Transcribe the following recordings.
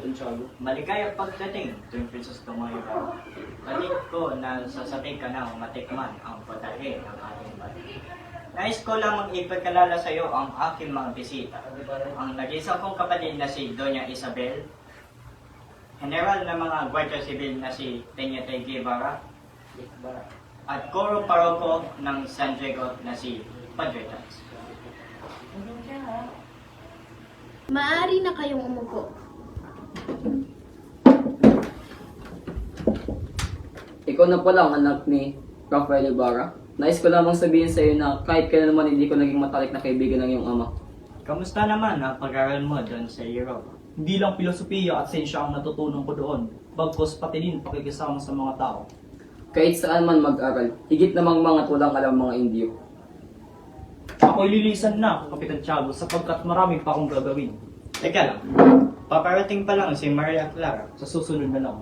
Kapitan Tiago. Maligayang pagdating, Don Crisostomo Ibarra. Balik ko na sasabihin ka na matikman ang patahe ng ating bayan. Nais ko lamang ipagkalala sa iyo ang aking mga bisita. Ang nag-isa kong kapatid na si Doña Isabel, General ng mga Guardia Civil na si Teniente Guevara, at Coro Paroko ng San Diego na si Padre Tans. Maaari na kayong umupo. Ikaw na pala ang anak ni Rafael Ibarra. Nais ko lamang sabihin sa iyo na kahit kailan naman hindi ko naging matalik na kaibigan ng iyong ama. Kamusta naman ang pag-aaral mo doon sa Europe? Hindi lang filosofiya at sensya ang natutunan ko doon, bagkos pati din pakikisama sa mga tao. Kahit saan man mag-aral, higit namang mga walang alam mga Indio. Ako'y lilisan na, Kapitan Tiago, sapagkat marami pa akong gagawin. Teka lang, paparating pa lang si Maria Clara. Sa susunod na lang.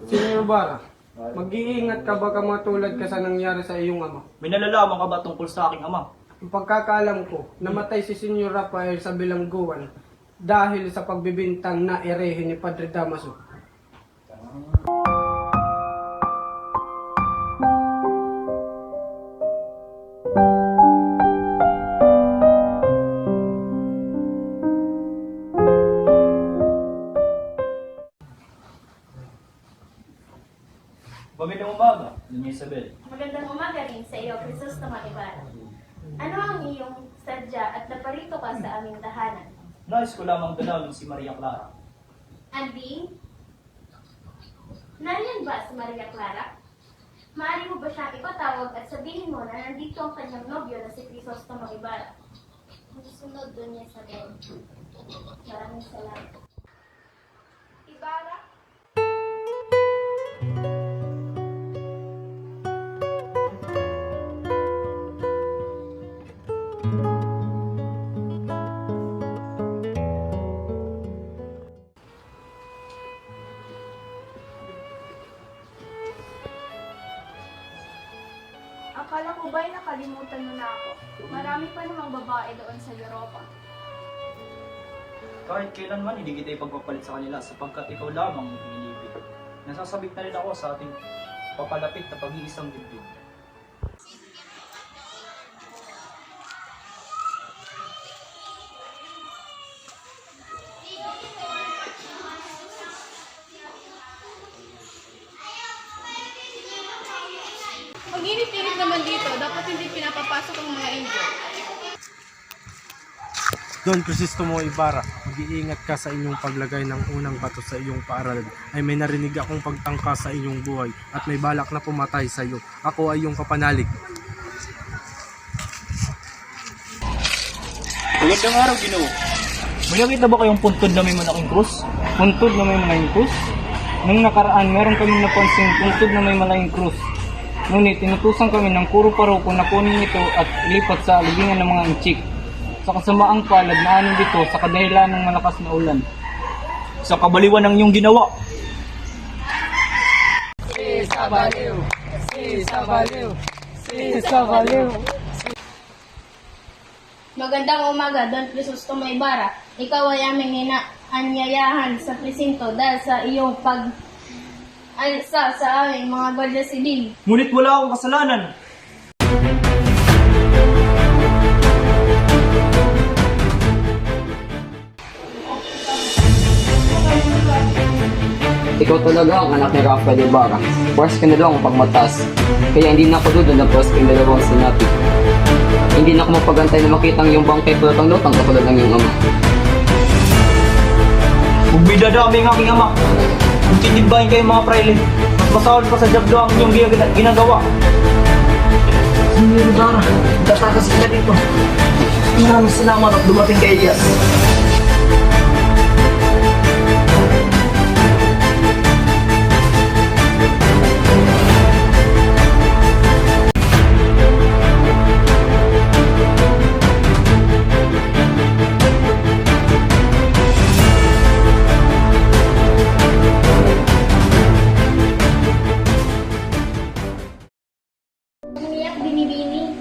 Senyor Ibarra, mag-iingat ka baka matulad ka sa nangyari sa iyong ama. May nalalaman ka ba tungkol sa aking ama? Ang pagkakaalam ko, namatay si Senyor Rafael sa bilangguan dahil sa pagbibintang na erehe ni Padre Damaso. Magandang umaga, Doña Isabel. Magandang umaga rin sa iyo, Crisostomo Ibarra. Ano ang iyong sadya at naparito ka sa aming tahanan? Nais ko lamang dalawin si Maria Clara. Andy? Nariyan ba si Maria Clara? Maaari mo ba siyang ipatawag at sabihin mo na nandito ang kanyang nobyo na si Crisostomo Ibarra? Susunod doon niya sa Ben. Maraming salamat. Ibarra? Akala ko ba'y nakalimutan mo na ako? Marami pa namang babae doon sa Europa. Kahit kailanman, hindi kita ipagpapalit sa kanila sapagkat ikaw lamang ang inibig. Nasasabik na rin ako sa ating papalapit na pag-iisang dibdib. Pag init-init naman dito, dapat hindi pinapapasok ang mga Indio. Don Crisostomo Ibarra, mag-iingat ka sa inyong paglagay ng unang bato sa iyong paaralan. Ay may narinig akong pagtangka sa inyong buhay at may balak na pumatay sa iyo. Ako ay iyong kapanalig. Magandang araw, Ginoo. May nakita ba kayong puntod na may malaking krus? Puntod na may malaking krus? Nung nakaraan, meron kaming napansing puntod na may malaking krus. Ngunit tinutusan kami ng Coro Paroko na kunin ito at ilipat sa libingan ng mga inchik. Sa kasamaang palad na anong dito sa kadahilan ng malakas na ulan. Sa kabaliwan ng iyong ginawa. Magandang umaga, Don Crisostomo Ibarra. Ikaw ay aming inaanyayahan sa presinto dahil sa iyong pag-alsa sa aming mga Guardia Civil. Ngunit wala akong kasalanan. Ikaw talaga ang anak ni Rafael Ibarra. Pwes ka na lang ang pagmatas. Kaya hindi na ako duda na pwes kayong dalawang sinati. Hindi na ako mapagantay na makita ang iyong bangkay lutang katulad ng iyong ama. Kung bidadami ang aking ama, kung tinibahin kayo mga praile, mas masahol pa sa jablo ang inyong ginagawa. Senyor Ibarra, tatakas ka dito. Maraming salamat at dumating kay Elias. Umiyak binibini.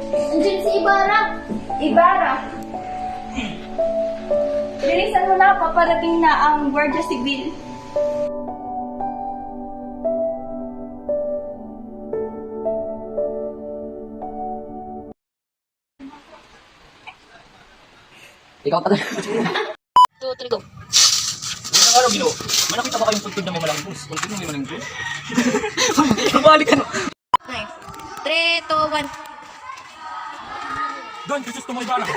Andiyan si Ibarra. Ibarra! Bilisan mo na, paparating na ang Guardia Civil. Ikaw talaga. Isang araw, Ginoo, may nakita ba kayong puntod na may malaking krus? Puntod na may malaking krus? Balik ka na! 3, 2, 1. Don, Jesus, tumoy ba na?